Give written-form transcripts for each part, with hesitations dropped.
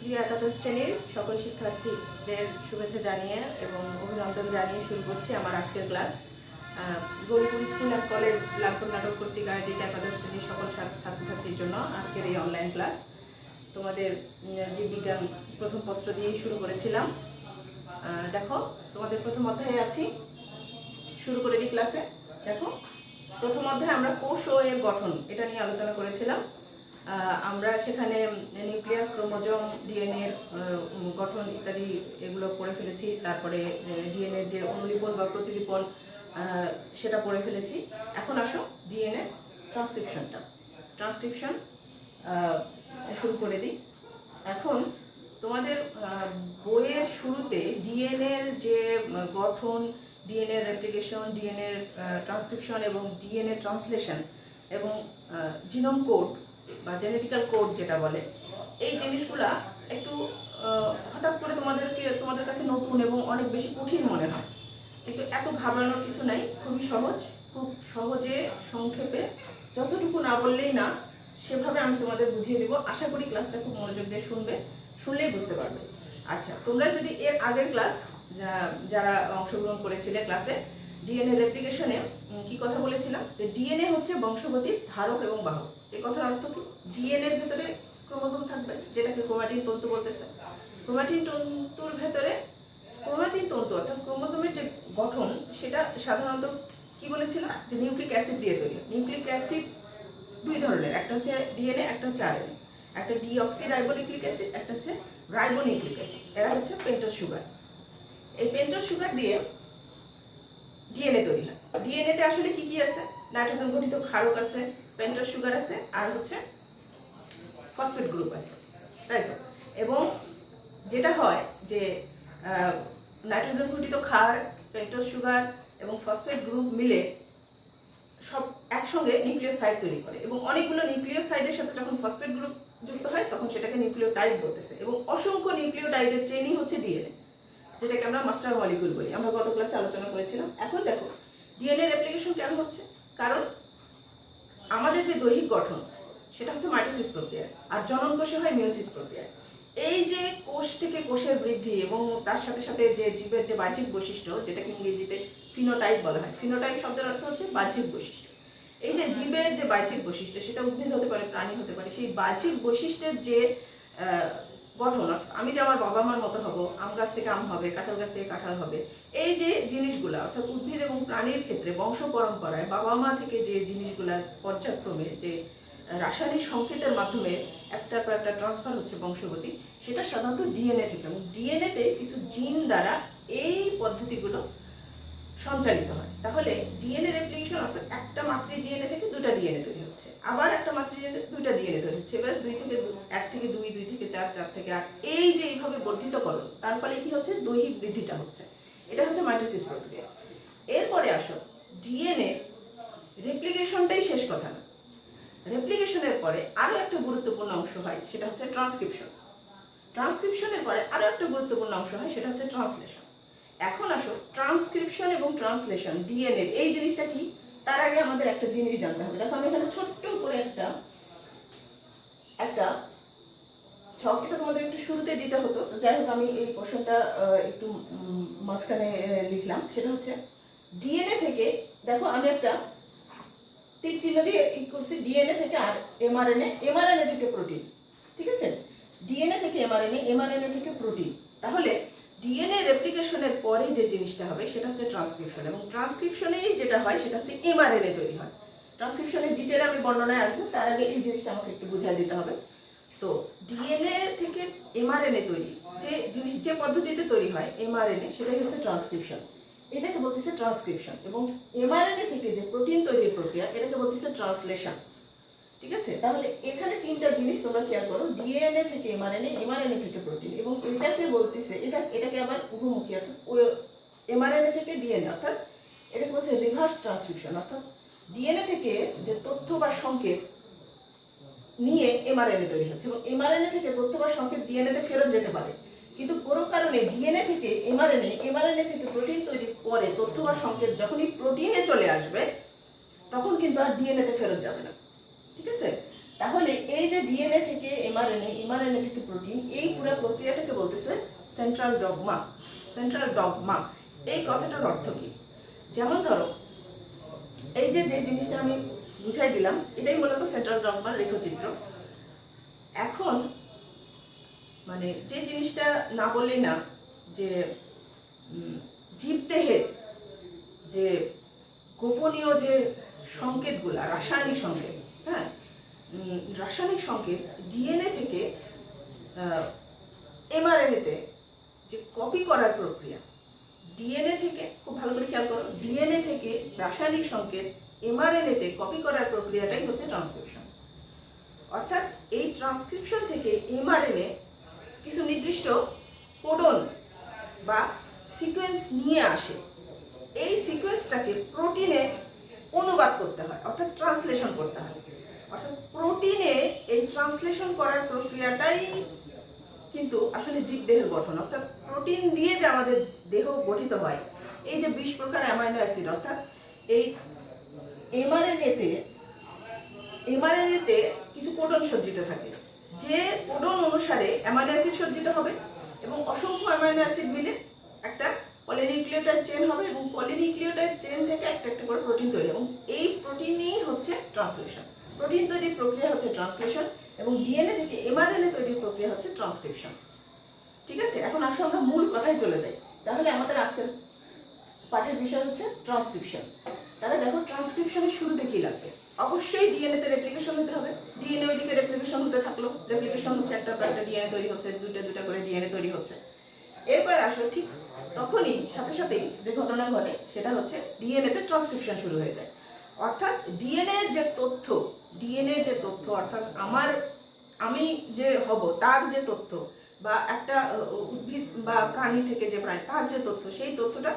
প্রিয় একাদশ শ্রেণীর সকল শিক্ষার্থীদের শুভেচ্ছা জানিয়ে এবং অভিনন্দন জানিয়ে শুরু করছি আমার আজকের class. Gouripur school and college Lalpur নাটক কর্তৃক আয়োজিত একাদশ শ্রেণীর সকল ছাত্রছাত্রীর জন্য আজকের এই অনলাইন ক্লাস। তোমাদের জীববিজ্ঞান প্রথম পত্র দিয়েই শুরু করেছিলাম। দেখো, তোমাদের প্রথম অধ্যায়ে আছি, শুরু করে দিই ক্লাসে। দেখো, প্রথম অধ্যায়ে আমরা কোষ ও এর গঠন এটা নিয়ে আলোচনা করেছিলাম। আমরা সেখানে নিউক্লিয়াস, ক্রোমোজোম, ডিএনএর গঠন ইত্যাদি এগুলো পড়ে ফেলেছি। তারপরে ডিএনএর যে অনুলিপন বা প্রতিলিপন সেটা পড়ে ফেলেছি। এখন আসো ডিএনএ ট্রান্সক্রিপশন শুরু করে দিই। এখন তোমাদের বইয়ের শুরুতে ডিএনএর যে গঠন, ডিএনএ রেপ্লিকেশন, ডিএনএ ট্রান্সক্রিপশন এবং ডিএনএ ট্রান্সলেশন এবং জিনোম কোড বা জেনেটিক্যাল কোড যেটা বলে, এই জিনিসগুলা একটু হঠাৎ করে তোমাদের কাছে নতুন এবং অনেক বেশি কঠিন মনে হয়, কিন্তু এত ঘাবড়ানোর কিছু নাই। খুবই সহজ, খুব সহজে সংক্ষেপে, যতটুকু না বললেই না সেভাবে আমি তোমাদের বুঝিয়ে দেবো। আশা করি ক্লাসটা খুব মনোযোগ দিয়ে শুনলেই বুঝতে পারবে। আচ্ছা, তোমরা যদি এর আগের ক্লাস যারা অংশগ্রহণ করেছিলে ক্লাসে, ডিএনএ রেপ্লিকেশনে কি কথা বলেছিলাম, যে ডিএনএ হচ্ছে বংশগতির ধারক এবং বাহক। এই কথার অর্থ কি? ডিএনএর ভেতরে ক্রোমোজোম থাকবে, যেটাকে ক্রোমাটিন তন্তু বলতেছে। ক্রোমাটিন তন্তুর ভেতরে ক্রোমাটিন তন্তু অর্থাৎ ক্রোমোজোমের যে গঠন, সেটা সাধারণত কি বলেছিলাম, যে নিউক্লিক অ্যাসিড দিয়ে তৈরি। নিউক্লিক অ্যাসিড দুই ধরনের, একটা হচ্ছে ডিএনএ, একটা হচ্ছে আরএনএ। একটা ডিঅক্সিরাইবোনিউক্লিক অ্যাসিড, একটা হচ্ছে রাইবোনিউক্লিক অ্যাসিড। এরা হচ্ছে পেন্টোজ সুগার। এই পেন্টোজ সুগার দিয়ে ডিএনএ তৈরি হয়। ডিএনএতে আসলে কি কি আছে? নাইট্রোজেন গঠিত ক্ষারক আছে, পেন্টোজ সুগার আছে, আর হচ্ছে ফসফেট গ্রুপ আছে, তাই তো? এবং যেটা হয় যে নাইট্রোজেন ঘটিত ক্ষার, পেন্টোজ সুগার এবং ফসফেট গ্রুপ মিলে সব একসঙ্গে নিউক্লিওসাইড তৈরি করে, এবং অনেকগুলো নিউক্লিওসাইডের সাথে যখন ফসফেট গ্রুপ যুক্ত হয় তখন সেটাকে নিউক্লিওটাইড বলতেছে। এবং অসংখ্য নিউক্লিওটাইডের চেনই হচ্ছে ডিএনএ, যেটাকে আমরা মাস্টার মলিকিউল বলি। আমরা গত ক্লাসে আলোচনা করেছিলাম। এখন দেখো, ডিএনএ রেপ্লিকেশন কেন হচ্ছে? কারণ আমাদের যে দৈহিক গঠন সেটা হচ্ছে মাইটোসিস প্রক্রিয়া, আর জনন কোষে হয় মিওসিস প্রক্রিয়া। এই যে কোষ থেকে কোষের বৃদ্ধি এবং তার সাথে সাথে যে জীবের যে বাহ্যিক বৈশিষ্ট্য, যেটাকে ইংরেজিতে ফিনোটাইপ বলা হয়। ফিনোটাইপ শব্দের অর্থ হচ্ছে বাহ্যিক বৈশিষ্ট্য। এই যে জীবের যে বাহ্যিক বৈশিষ্ট্য, সেটা উদ্ভিদ হতে পারে, প্রাণী হতে পারে, সেই বাহ্যিক বৈশিষ্ট্যের যে গঠন, অর্থাৎ আমি যে আমার বাবা মার মতো হব, আম গাছ থেকে আম হবে, কাঁঠাল গাছ থেকে কাঁঠাল হবে, এই যে জিনিসগুলা, অর্থাৎ উদ্ভিদ এবং প্রাণীর ক্ষেত্রে বংশ পরম্পরায় বাবা মা থেকে যে জিনিসগুলা পর্যায়ক্রমে যে রাসায়নিক সংকেতের মাধ্যমে একটার পর একটা ট্রান্সফার হচ্ছে বংশগতি, সেটা সাধারণত ডিএনএ থেকে, এবং ডিএনএতে কিছু জিন দ্বারা এই পদ্ধতিগুলো সঞ্চালিত হয়। তাহলে ডিএনএ রেপ্লিকেশন অর্থাৎ একটা মাতৃ ডিএনএ থেকে দুটা ডিএনএ তৈরি হচ্ছে, আবার একটা মাতৃ ডিএনএ দুইটা ডিএনএ তৈরি হচ্ছে, এবার 1 থেকে 2, 2 থেকে 4, 4 থেকে 8, এই যে এইভাবে বর্ধিতকরণ, তার ফলে কি হচ্ছে? দৈহিক বৃদ্ধিটা হচ্ছে। এটা হচ্ছে মাইটোসিস প্রক্রিয়া। এরপরে আসো, ডিএনএ রেপ্লিকেশনটাই শেষ কথা না। রেপ্লিকেশনের পরে আরও একটা গুরুত্বপূর্ণ অংশ হয়, সেটা হচ্ছে ট্রান্সক্রিপশন। ট্রান্সক্রিপশনের পরে আরও একটা গুরুত্বপূর্ণ অংশ হয়, সেটা হচ্ছে ট্রান্সলেশন। এখন আসো, ট্রান্সক্রিপশন এবং ট্রান্সলেশন, ডিএনএ এই জিনিসটা কি, তার আগে আমাদের একটা জিনিস জানতে হবে। দেখো, আমি এখানে ছোট্ট করে একটা ছক, এটা তোমাদের একটু শুরুতে দিতে হতো, যাই হোক আমি এই কোশ্চেনটা একটু মাঝখানে লিখলাম। সেটা হচ্ছে ডিএনএ থেকে, দেখো আমি একটা তীর চিহ্ন দিয়ে করছি, ডিএনএ থেকে আর এমআরএনএ থেকে প্রোটিন, ঠিক আছে? ডিএনএ থেকে এমআরএনএ, এমআরএনএ থেকে প্রোটিন। তাহলে ডিএনএ রেপ্লিকেশনের পরে যে জিনিসটা হবে সেটা হচ্ছে ট্রান্সক্রিপশন, এবং ট্রান্সক্রিপশনেই যেটা হয় সেটা হচ্ছে এমআরএনএ তৈরি হয়। ট্রান্সক্রিপশনের ডিটেলে আমি বর্ণনায় আসবো, তার আগে এই জিনিসটা আমাকে একটু বুঝিয়ে দিতে হবে। তো ডিএনএ থেকে এমআরএনএ তৈরি, যে পদ্ধতিতে তৈরি হয় এমআরএনএ, সেটাই হচ্ছে ট্রান্সক্রিপশন, এটাকে বলতেছে ট্রান্সক্রিপশন। এবং এমআরএনএ থেকে যে প্রোটিন তৈরির প্রক্রিয়া, এটাকে বলতেছে ট্রান্সলেশন, ঠিক আছে? তাহলে এখানে তিনটা জিনিস তোমরা খেয়াল করো, ডিএনএ থেকে এমআরএনএ, এমআরএনএ থেকে প্রোটিন, এবং এটাকে বলতেছে, এটাকে আবার উভমুখী, অর্থাৎ এমআরএনএ থেকে ডিএনএ, অর্থাৎ এটাকে বলছে রিভার্স ট্রান্সক্রিপশন। অর্থাৎ ডিএনএ থেকে যে তথ্য বা সংকেত নিয়ে এমআরএনএ তৈরি হচ্ছে, এবং এমআরএনএ থেকে তথ্য বা সংকেত ডিএনএতে ফেরত যেতে পারে, কিন্তু কোনো কারণে ডিএনএ থেকে এমআরএনএ, এমআরএনএ থেকে প্রোটিন তৈরির পরে তথ্য বা সংকেত যখনই প্রোটিনে চলে আসবে, তখন কিন্তু আর ডিএনএতে ফেরত যাবে না, ঠিক আছে? তাহলে এই যে ডিএনএ থেকে এমআরএনএ, এমআরএনএ থেকে প্রোটিন, এই পুরো প্রক্রিয়াটাকে বলতেছে সেন্ট্রাল ডগমা। সেন্ট্রাল ডগমা এই কথাটার অর্থ কি? যেমন ধরো এই যে যে জিনিসটা আমি বুঝাই দিলাম, এটাই মূলত সেন্ট্রাল ডগমার রেখাচিত্র। এখন মানে যে জিনিসটা না বললেই না, যে জীবদেহের যে গোপনীয় যে সংকেতগুলা, রাসায়নিক সংকেত, হ্যাঁ, রাসায়নিক সংকেত ডিএনএ থেকে এমআরএনএতে যে কপি করার প্রক্রিয়া, ডিএনএ থেকে, খুব ভালো করে খেয়াল করো, ডিএনএ থেকে রাসায়নিক সংকেত এমআরএনএতে কপি করার প্রক্রিয়াটাই হচ্ছে ট্রান্সক্রিপশন। অর্থাৎ এই ট্রান্সক্রিপশন থেকে এমআরএনএ কিছু নির্দিষ্ট কোডন বা সিকোয়েন্স নিয়ে আসে। এই সিকোয়েন্সটাকে প্রোটিনে অনুবাদ করতে হয়, অর্থাৎ ট্রান্সলেশন করতে হয়। অর্থাৎ প্রোটিনে এই ট্রান্সলেশন করার প্রক্রিয়াটাই কিন্তু আসলে জীবদেহের গঠন। অর্থাৎ প্রোটিন দিয়ে যে আমাদের দেহ গঠিত হয়, এই যে 20 প্রকার অ্যামাইনো অ্যাসিড, অর্থাৎ এই এমআরএনএতে কিছু কোডন সজ্জিত থাকে, যে কোডন অনুসারে অ্যামাইনো অ্যাসিড সজ্জিত হবে এবং অসংখ্য অ্যামাইনো অ্যাসিড মিলে একটা পলিনিউক্লিওটাইড চেন হবে এবং পলিনিউক্লিওটাইড চেন থেকে একটা একটা করে প্রোটিন তৈরি, এবং এই প্রোটিনই হচ্ছে ট্রান্সলেশন। প্রোটিন তৈরির প্রক্রিয়া হচ্ছে ট্রান্সলেশন এবং ডিএনএ থেকে এমআরএনএ তৈরির প্রক্রিয়া হচ্ছে ট্রান্সক্রিপশন। ঠিক আছে, এখন আসলে আমরা মূল কথায় চলে যাই। তাহলে আমাদের আজকের পাঠের বিষয় হচ্ছে ট্রান্সক্রিপশন। তাহলে দেখো ট্রান্সক্রিপশনের শুরুতে কি লাগবে? অবশ্যই ডিএনএ তে রেপ্লিকেশন হতে হবে। ডিএনএ ওইদিকে রেপ্লিকেশন হতে থাকলো, রেপ্লিকেশন হচ্ছে, একটা একটা ডিএনএ তৈরি হচ্ছে, দুইটা করে ডিএনএ তৈরি হচ্ছে। এরপর আসো ঠিক তখনই সাথে সাথেই যে ঘটনা ঘটে সেটা হচ্ছে ডিএনএ তে ট্রান্সক্রিপশন শুরু হয়ে যায়। অর্থাৎ ডিএনএ যে তথ্য অর্থাৎ আমি যে হব তার যে তথ্য, বা একটা উদ্ভিদ বা প্রাণী থেকে যে প্রাণী তার যে তথ্য, সেই তথ্যটা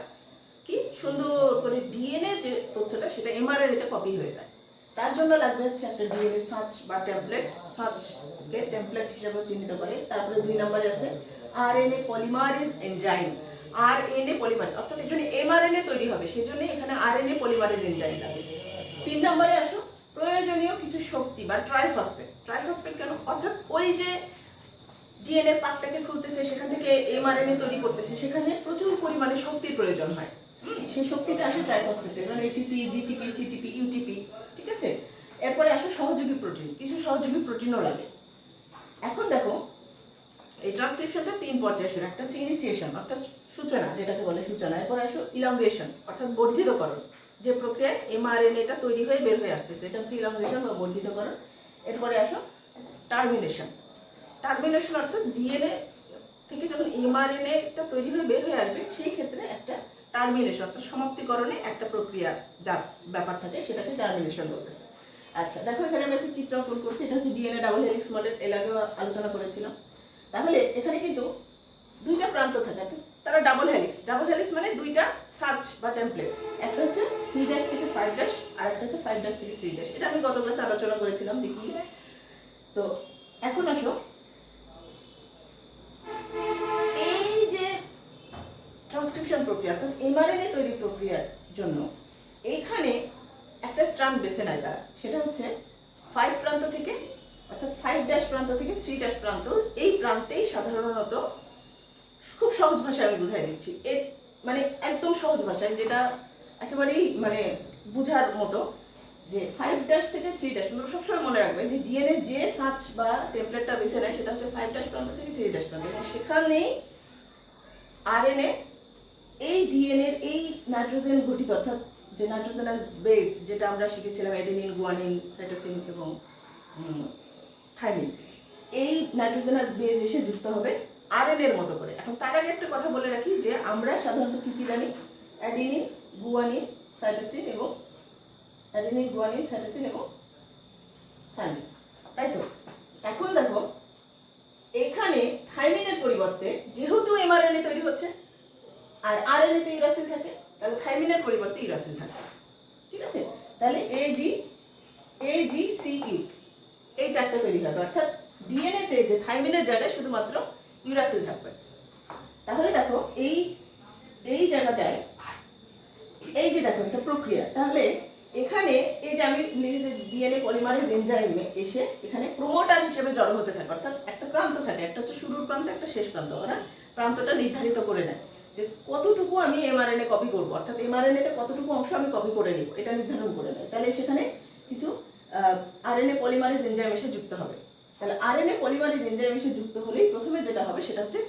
কি সুন্দর করে ডিএনএ যে তথ্যটা সেটা এমআরএনএ তে কপি হয়ে যায়। তার জন্য লাগবে হচ্ছে একটা ডিএনএ সার্চ বা টেমপ্লেট। সার্চকে টেমপ্লেট হিসেবে চিহ্নিত করে। তারপরে 2 নম্বরে আছে RNA polymerase enzyme. RNA polymerase, অর্থাৎ এখানে এমআরএনএ তৈরি হবে, সেজন্য এখানে আরএনএ পলিমারেজ এনজাইম লাগে। 3 নম্বরে আসো প্রয়োজনীয় কিছু শক্তি বা ট্রাইফসফেট। ট্রাইফসফেট কেন? অর্থাৎ ওই যে ডিএনএ পার্টটাকে খুলতেছে, সেখান থেকে এমআরএনএ তৈরি করতেছে, সেখানে প্রচুর পরিমাণে শক্তির প্রয়োজন হয়। সেই শক্তিটা আসে ট্রাইফসফেট, মানে এটিপি, জিটিপি, সিটিপি, ইউটিপি। ঠিক আছে, এরপরে আসে সহযোগী প্রোটিন, কিছু সহযোগী প্রোটিনও লাগে। এখন দেখো এই ট্রান্সক্রিপশনটা 3 পর্যায়ে শুরু। একটা হচ্ছে ইনিশিয়েশন, অর্থাৎ সূচনা, যেটাকে বলে সূচনা। এরপরে আসো ইলংগেশন, অর্থাৎ বর্ধিতকরণ, যে প্রক্রিয়ায় এমআরএনএটা তৈরি হয়ে বের হয়ে আসতেছে, এটা হচ্ছে ইলংগেশন বা বর্ধিতকরণ। এরপরে আসো টার্মিনেশন। টার্মিনেশন অর্থাৎ ডিএনএ থেকে যখন এমআরএনএটা তৈরি হয়ে বের হয়ে আসবে, সেই ক্ষেত্রে একটা টার্মিনেশন অর্থাৎ সমাপ্তিকরণে একটা প্রক্রিয়া যার ব্যাপার থাকে, সেটাকে টার্মিনেশন বলতেছে। আচ্ছা দেখো, এখানে আমি একটা চিত্র অঙ্কন করছি, এটা হচ্ছে ডিএনএ ডাবল হেলিক্স মডেল, এর আগেও আলোচনা করেছিলাম। তাহলে এখানে কিন্তু 2টা প্রান্ত থাকে, তারা ডাবল হেলিক্স। ডাবল হেলিক্স মানে 2টা সার্চ বা টেমপ্লেট, একটা হচ্ছে 3' থেকে 5' আর একটা হচ্ছে 5' থেকে 3'। এটা আমি গত ক্লাসে আলোচনা করেছিলাম যে কি। তো এখন আসো এই যে ট্রান্সক্রিপশন প্রক্রিয়া অর্থাৎ এমআরএনএ তৈরি প্রক্রিয়ার জন্য এইখানে একটা স্ট্র্যান্ড বেছে নেয় তারা, সেটা হচ্ছে 5 প্রান্ত থেকে, অর্থাৎ 5' প্রান্ত থেকে 3' প্রান্ত। এই প্রান্তেই সাধারণত, খুব সহজ ভাষায় আমি বুঝাই দিচ্ছি, মানে একদম সহজ ভাষায়, যেটা একেবারেই মানে বুঝার মতো, যে 5' থেকে 3'। তোমরা সবসময় মনে রাখবে যে ডিএনএ যে সার্চ বা টেমপ্লেটটা বেছে নেয় সেটা হচ্ছে 5' প্রান্ত থেকে 3' প্রান্ত, এবং সেখানেই আরএনএ এই ডিএনএর এই নাইট্রোজেন ঘটিত, অর্থাৎ যে নাইট্রোজেনাস বেস যেটা আমরা শিখেছিলাম, অ্যাডেনিন, গুয়ানিন, সাইটোসিন এবং থাইমিন, এই নাইট্রোজেনাস বেস এসে যুক্ত হবে আরএনএর মতো করে। এখন তার আগে একটা কথা বলে রাখি যে আমরা সাধারণত কি কি জানি? অ্যাডেনিন, গুয়ানিন, সাইটোসিন এবং থাইমিন, তাই তো? এখন দেখো এখানে থাইমিনের পরিবর্তে, যেহেতু এমআরএনএ তৈরি হচ্ছে আর আরএনএ তে ইউরাসিল থাকে, তাহলে থাইমিনের পরিবর্তে ইউরাসিল থাকে। ঠিক আছে, তাহলে AGCU এই 4টা তৈরি হবে, অর্থাৎ ডিএনএ তে যে থাইমিনের জায়গায় শুধুমাত্র ইউরাসিল থাকবে। তাহলে দেখো এই জায়গাটায়, এই যে দেখো একটা প্রক্রিয়া, তাহলে এখানে এই যে আমি লিখেছি ডিএনএ পলিমারেজ এনজাইমে এসে এখানে প্রোমোটার হিসেবে জড়ো হতে থাকে, অর্থাৎ একটা প্রান্ত থাকে, একটা হচ্ছে শুরুর প্রান্ত, একটা শেষ প্রান্ত। ওরা প্রান্তটা নির্ধারিত করে নেয় যে কতটুকু আমি এমআরএনএ কপি করবো, অর্থাৎ এমআরএনএতে কতটুকু অংশ আমি কপি করে নিব, এটা নির্ধারণ করে নেয়। তাহলে সেখানে কিছু আরএনএ পলিমারেজ এনজাইম এসে যুক্ত হবে। তাহলে আরএনএ পলিমারেজ এনজাইম এসে যুক্ত হলেই প্রথমে যেটা হবে সেটা হচ্ছে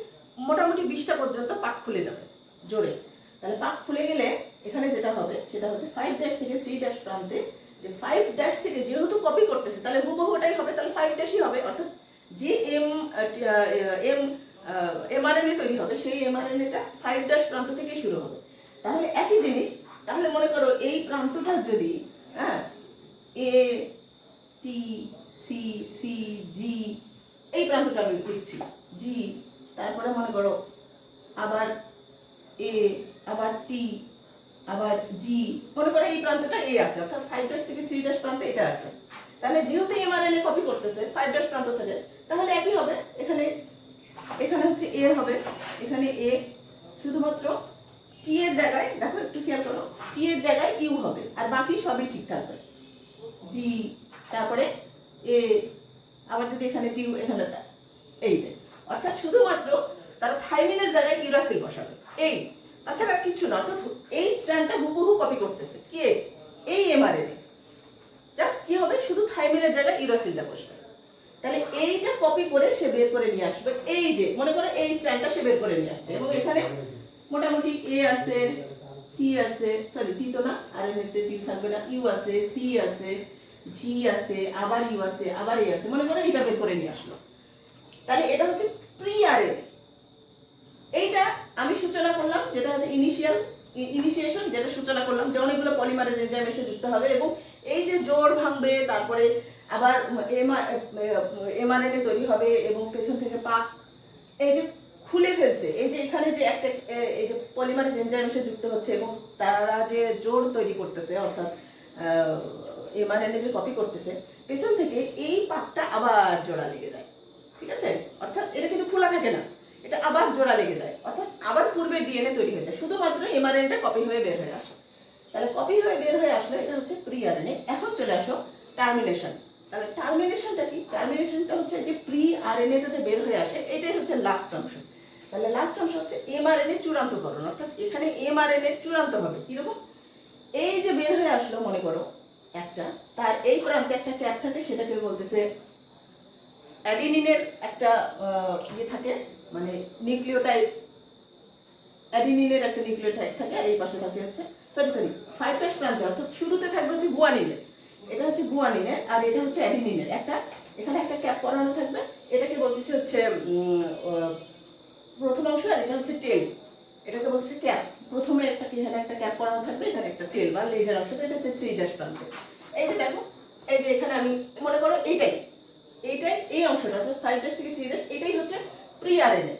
মোটামুটি 20টা পর্যন্ত পাক খুলে যাবে জোরে। তাহলে পাক খুলে গেলে এখানে যেটা হবে সেটা হচ্ছে 5' থেকে 3' প্রান্তে, যে 5' থেকে যেহেতু কপি করতেছে তাহলে হুবহু ওটাই হবে, তাহলে 5' হবে, অর্থাৎ যে এমআরএনএ তৈরি হবে সেই এমআরএনএটা 5' প্রান্ত থেকে শুরু হবে। তাহলে একই জিনিস, তাহলে মনে করো এই প্রান্তটা যদি এ টি সি সি জি, এই প্রান্তটা আমি লিখছি জি, তারপরে মনে করো আবার এ, আবার টি, আবার জি, মনে করো এই প্রান্তটা এ আছে, অর্থাৎ 5' থেকে 3' প্রান্তে এটা আছে। তাহলে যেহেতু এমআরএনএ কপি করতেছে 5' প্রান্ত থেকে, তাহলে একই হবে, এখানে এখানে হচ্ছে এ হবে, এখানে এ, শুধুমাত্র টি এর জায়গায় দেখো একটু খেয়াল করো, টি এর জায়গায় ইউ হবে, আর বাকি সবই ঠিক থাকবে, জি, তারপরে এ, আবার যদি এখানে টি এখানে এই যে, অর্থাৎ শুধুমাত্র তারা থাইমিনের জায়গায় ইউরাসিল বসাবে, এই, তাছাড়া কিছু না। অর্থাৎ এই স্ট্র্যান্ডটা হুবহু কপি করতেছে কে, এই এমআরএনএ, জাস্ট কি হবে শুধু থাইমিনের জায়গায় ইউরাসিলটা বসবে। তাহলে এইটা কপি করে সে বের করে নিয়ে আসবে, এই যে মনে করো এই স্ট্র্যান্ডটা সে বের করে নিয়ে আসছে, এবং এখানে মোটামুটি এ আছে, টি আছে, সরি টি তো না, আরএনএতে টি থাকবে না, ইউ আছে, সি আছে, জি আছে, আবার ইউ আছে, আবার এ আছে, মনে করো এটা বের করে নিয়ে আসলো। তাহলে এটা হচ্ছে প্রি আরএনএ। এইটা আমি সূচনা করলাম, যেটা হচ্ছে ইনিশিয়েশন, যেটা সূচনা করলাম যে অনেকগুলো পলিমারেজ এনজাইম এসে যুক্ত হবে, এবং এই যে জোড় ভাঙবে, তারপরে আবার এমআরএনএ তৈরি হবে, এবং পেছন থেকে পাক এই যে খুলে ফেলছে, এই যে এখানে যে একটা এই যে পলিমারেজ এনজাইম এসে যুক্ত হচ্ছে, এবং তারা যে জোড় তৈরি করতেছে, অর্থাৎ এমআরএনএ যে কপি করতেছে, পেছন থেকে এই পাকটা আবার জোড়া লেগে যায়, ঠিক আছে? অর্থাৎ এটা কিন্তু খোলা থাকে না, এটা আবার জোড়া লেগে যায়, অর্থাৎ আবার পূর্বে ডিএনএ তৈরি হয়ে যায়, শুধুমাত্র এমআরএনএটা কপি হয়ে বের হয়ে আসে। তাহলে কপি হয়ে বের হয়ে আসলে এটা হচ্ছে প্রি আরএনএ। এখন চলে আসো টার্মিনেশন। তাহলে টার্মিনেশনটা কি? টার্মিনেশনটা হচ্ছে যে প্রি আরএনএটা যে বের হয়ে আসে, এটাই হচ্ছে লাস্ট অংশ। তাহলে লাস্ট অংশ হচ্ছে এমআরএনএ চূড়ান্তকরণ, অর্থাৎ এখানে এমআরএনএ চূড়ান্ত হবে কিরকম, এই যে বের হয়ে আসলো মনে করো একটা, তার এই প্রান্তে একটা ক্যাপ থাকে, সেটাকে বলতেছে অ্যাডিনিনের একটা ইয়ে থাকে, মানে নিউক্লিওটাইড, অ্যাডিনিনের একটা নিউক্লিওটাইড থাকে, আর এই পাশে থাকে হচ্ছে সরি 5' প্রান্তে, অর্থাৎ শুরুতে থাকবে হচ্ছে গুয়ানিনের, এটা হচ্ছে গুয়ানিনের, আর এটা হচ্ছে অ্যাডিনিনের একটা, এখানে একটা ক্যাপ পরানো থাকবে, এটাকে বলতেছে হচ্ছে প্রথম অংশ, আর এটা হচ্ছে টেল, এটাকে বলছে ক্যাপ। প্রথমে একটা এখানে একটা ক্যাপ পরানো থাকবে, এখানে একটা টেল বা লেজার অংশ, এটা হচ্ছে 3' প্রান্তে। এই যে দেখো, এই যে এখানে আমি মনে করো এইটাই এই অংশটা, অর্থাৎ 5' থেকে 3', এটাই হচ্ছে প্রি আরএনএ।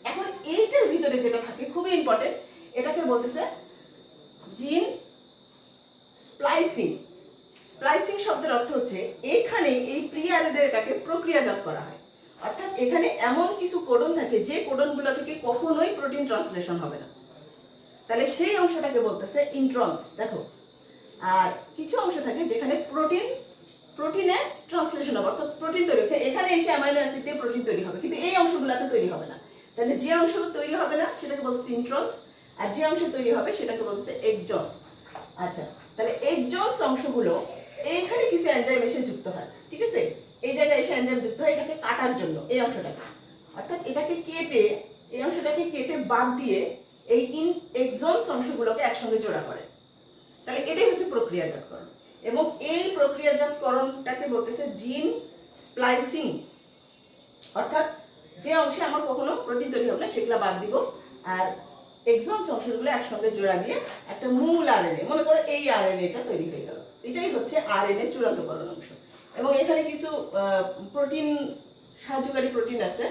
এখন এইটার ভিতরে যেটা থাকে খুবই ইম্পর্টেন্ট, এটাকে বলতেছে জিন স্প্লাইসিং। স্প্লাইসিং শব্দের অর্থ হচ্ছে এখানে এই প্রি আরএনএটাকে প্রক্রিয়াজাত করা হয়, অর্থাৎ এখানে এমন কিছু কোডন থাকে যে কোডনগুলো থেকে কখনোই প্রোটিন ট্রান্সলেশন হবে না, তাহলে সেই অংশটাকে বলতেছে ইন্ট্রন্স। দেখো, আর কিছু অংশ থাকে যেখানে প্রোটিনে ট্রান্সলেশন হবে, অর্থাৎ প্রোটিন তৈরি হবে, এখানে এসে অ্যামাইনো অ্যাসিড দিয়ে প্রোটিন তৈরি হবে, কিন্তু এই অংশগুলোতে তৈরি হবে না। তাহলে যে অংশ তৈরি হবে না সেটাকে বলছে ইন্ট্রন্স, আর যে অংশ তৈরি হবে সেটাকে বলছে এক্সজন্স। আচ্ছা, তাহলে এক্সজন্স অংশগুলো এইখানে কিছু এনজাইম এসে যুক্ত হয়, ঠিক আছে? এই জায়গায় এসে এনজাইম যুক্ত হয় এটাকে কাটার জন্য, এই অংশটাকে, অর্থাৎ এটাকে কেটে, এই অংশটাকে কেটে বাদ দিয়ে এই এক্সজন্স অংশগুলোকে একসঙ্গে জোড়া করে। তাহলে এটাই হচ্ছে প্রক্রিয়াজাতকরণ, এবং এই প্রক্রিয়াজাতকরণটাকে বলতেছে জিন স্প্লাইসিং, অর্থাৎ যে অংশে আমার কখনো প্রোটিন তৈরি হবে না সেগুলো বাদ দিব, আর এক্সজন্স অংশগুলো একসঙ্গে জোড়া দিয়ে একটা মূল আরএনএ, মনে করো এই আরএনএটা তৈরি হয়ে গেল, এটাই হচ্ছে আরএনএ চূড়ান্তকরণ অংশ। এবং এখানে কিছু প্রোটিন, সাহায্যকারী প্রোটিন আছে,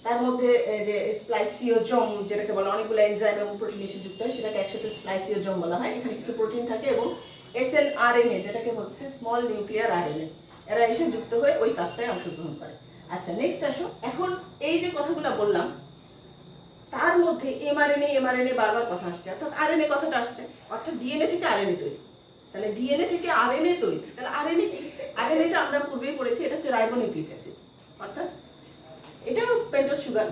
তার মধ্যে যে স্প্লাইসিওজোম যেটাকে বলা, অনেকগুলো এনজাইম এবং প্রোটিন এসে যুক্ত হয়, সেটাকে একসাথে স্প্লাইসিওজোম বলা হয়। এখানে কিছু প্রোটিন থাকে, এবং এসএনআরএনএ যেটাকে বলছে স্মল নিউক্লিয়ার আরএনএ, এরা এসে যুক্ত হয়ে ওই কাজটায় অংশগ্রহণ করে। আচ্ছা, নেক্সট আসো, এখন এই যে কথাগুলো বললাম তার মধ্যে এমআরএনএ বারবার কথা আসছে, অর্থাৎ আরএনএ কথাটা আসছে, অর্থাৎ ডিএনএ থেকে আরএনএ তৈরি। তাহলে ডিএনএ থেকে আরএনএ তৈরি। তাহলে আরএনএটা আমরা পূর্বেই পড়েছি, এটা হচ্ছে রাইবোনিউক্লিক অ্যাসিড, অর্থাৎ এটাও পেন্টোজ সুগার।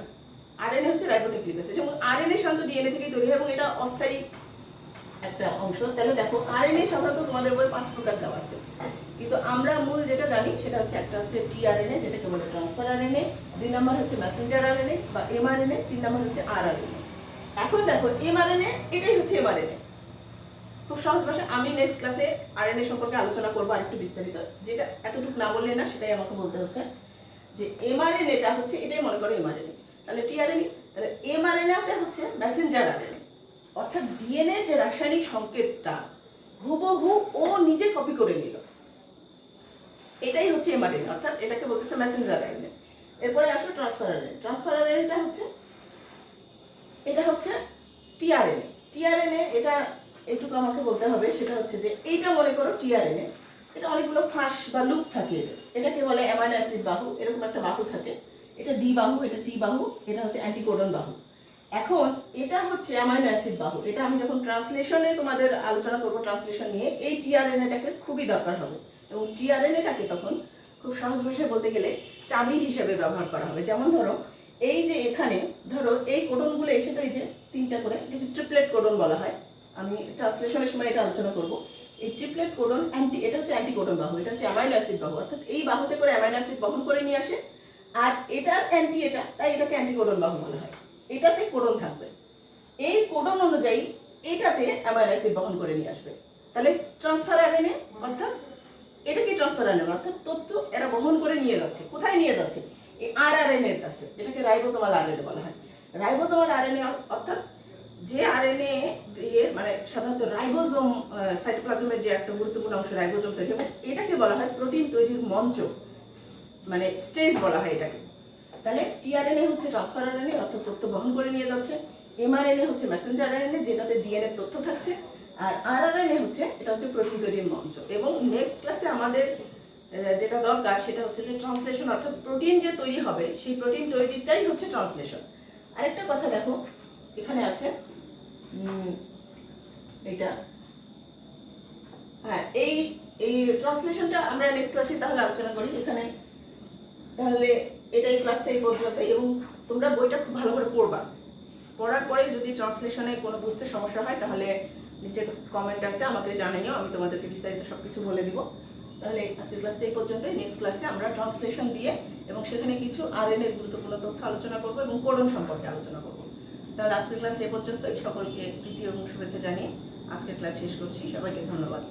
আরএনএ হচ্ছে রাইবোনিউক্লিক অ্যাসিড এবং আরএনএ সাধারণত ডিএনএ থেকেই তৈরি হয় এবং এটা অস্থায়ী একটা অংশ। তাহলে দেখো আরএনএ সাধারণত তোমাদের বই 5 প্রকার দেওয়া আছে, কিন্তু আমরা মূল যেটা জানি সেটা হচ্ছে একটা হচ্ছে টিআরএনএ, যেটাকে বলে ট্রান্সফার আরএনএ, 2 নম্বর হচ্ছে মেসেঞ্জার আরএনএ বা এমআরএনএ, 3 নম্বর হচ্ছে আরআরএনএ। এখন দেখো এমআরএনএ, এটাই হচ্ছে এমআরএনএ। খুব সহজ ভাষা, আমি নেক্সট ক্লাসে আরএনএ সম্পর্কে আলোচনা করবো আরেকটু বিস্তারিত, যেটা এতটুকু না বললে না, সেটাই আমাকে বলতে হচ্ছে যে এমআরএনএটা হচ্ছে, এটাই মনে করো এমআরএনএ। তাহলে টিআরএনএ, তাহলে এমআরএনএটা হচ্ছে মেসেঞ্জার আরএনএ, অর্থাৎ ডিএনএ যে রাসায়নিক সংকেতটা হুবহু ও নিজে কপি করে নিল, এটাই হচ্ছে এমআরএনএ, অর্থাৎ এটাকে বলতেছে মেসেঞ্জার আরএনএ। এরপরে আসো ট্রান্সফার আরএনএ। ট্রান্সফার আরএনএটা হচ্ছে, এটা হচ্ছে টিআরএনএ। টিআরএনএ এটা এইটুকু আমাকে বলতে হবে, সেটা হচ্ছে যে এইটা মনে করো টিআরএনএ, এটা অনেকগুলো ফাঁস বা লুপ থাকে, এটাকে বলে অ্যামাইনো অ্যাসিড বাহু, এরকম একটা বাহু থাকে, এটা ডি বাহু, এটা টি বাহু, এটা হচ্ছে অ্যান্টিকোডন বাহু। এখন এটা হচ্ছে অ্যামাইনো অ্যাসিড বাহু, এটা আমি যখন ট্রান্সলেশনে তোমাদের আলোচনা করবো ট্রান্সলেশন নিয়ে, এই টিআরএনএটাকে খুবই দরকার হবে এবং টিআরএনএটাকে তখন খুব সহজ ভাষায় বলতে গেলে চাবি হিসেবে ব্যবহার করা হবে। যেমন ধরো এই যে এখানে ধরো এই কোডনগুলো এসে তো এই যে 3টা করে, এটাকে ট্রিপলেট কোডন বলা হয়, আমি ট্রান্সলেশনের সময় এটা আলোচনা করব। এই ট্রিপলেট কোডন এটা হচ্ছে অ্যান্টিকোডন বাহু, এটা হচ্ছে অ্যামাইনো অ্যাসিড বাহু, অর্থাৎ এই বাহুতে করে অ্যামাইনো অ্যাসিড বহন করে নিয়ে আসে, আর এটার অ্যান্টি এটা, তাই এটাকে অ্যান্টিকোডন বাহু বলা হয়। এটাতে কোডন থাকবে, এই কোডন অনুযায়ী এটাতে অ্যামাইনো অ্যাসিড বহন করে নিয়ে আসবে। তাহলে ট্রান্সফার আরএনএ, অর্থাৎ এটাকে ট্রান্সফার আরএনএ, অর্থাৎ তথ্য এরা বহন করে নিয়ে যাচ্ছে। কোথায় নিয়ে যাচ্ছে? এই আরআরএনএ এর কাছে, এটাকে রাইবোজোমাল আরএনএ বলা হয়। রাইবোজোমাল আরএনএ অর্থাৎ যে আরএনএ দিয়ে, মানে সাধারণত রাইবোজোম, সাইটোপ্লাজমের যে একটা গুরুত্বপূর্ণ অংশ রাইবোজোম তৈরি হয়, এটাকে বলা হয় প্রোটিন তৈরির মঞ্চ, মানে স্টেজ বলা হয় এটাকে। তাহলে টিআরএনএ হচ্ছে ট্রান্সফার আরএনএ, অর্থাৎ তথ্য বহন করে নিয়ে যাচ্ছে। এমআরএনএ হচ্ছে মেসেঞ্জার আরএনএ, যেটাতে ডিএনএ তথ্য থাকছে। আর আরআরএনএ হচ্ছে, এটা হচ্ছে প্রোটিন তৈরির মঞ্চ। এবং নেক্সট ক্লাসে আমাদের যেটা দরকার সেটা হচ্ছে যে ট্রান্সলেশন, অর্থাৎ প্রোটিন যে তৈরি হবে সেই প্রোটিন তৈরিটাই হচ্ছে ট্রান্সলেশন। আরেকটা কথা দেখো, এখানে আছে এটা, হ্যাঁ, এই ট্রান্সলেশনটা আমরা নেক্সট ক্লাসে তাহলে আলোচনা করি। এখানে তাহলে এটা এই ক্লাসটা এই পর্যন্ত, এবং তোমরা বইটা খুব ভালো করে পড়বা। পড়ার পরে যদি ট্রান্সলেশনে কোনো বুঝতে সমস্যা হয় তাহলে নিচে কমেন্ট আছে, আমাকে জানাইও, আমি তোমাদেরকে বিস্তারিত সব কিছু বলে দিব। তাহলে আজকের ক্লাসটা এই পর্যন্তই। নেক্সট ক্লাসে আমরা ট্রান্সলেশন দিয়ে এবং সেখানে কিছু আরএনএর গুরুত্বপূর্ণ তথ্য আলোচনা করবো এবং কোডন সম্পর্কে আলোচনা করবো। তাহলে আজকের ক্লাস এই পর্যন্তই। সকলকে প্রীতি এবং শুভেচ্ছা জানিয়ে আজকের ক্লাস শেষ করছি। সবাইকে ধন্যবাদ।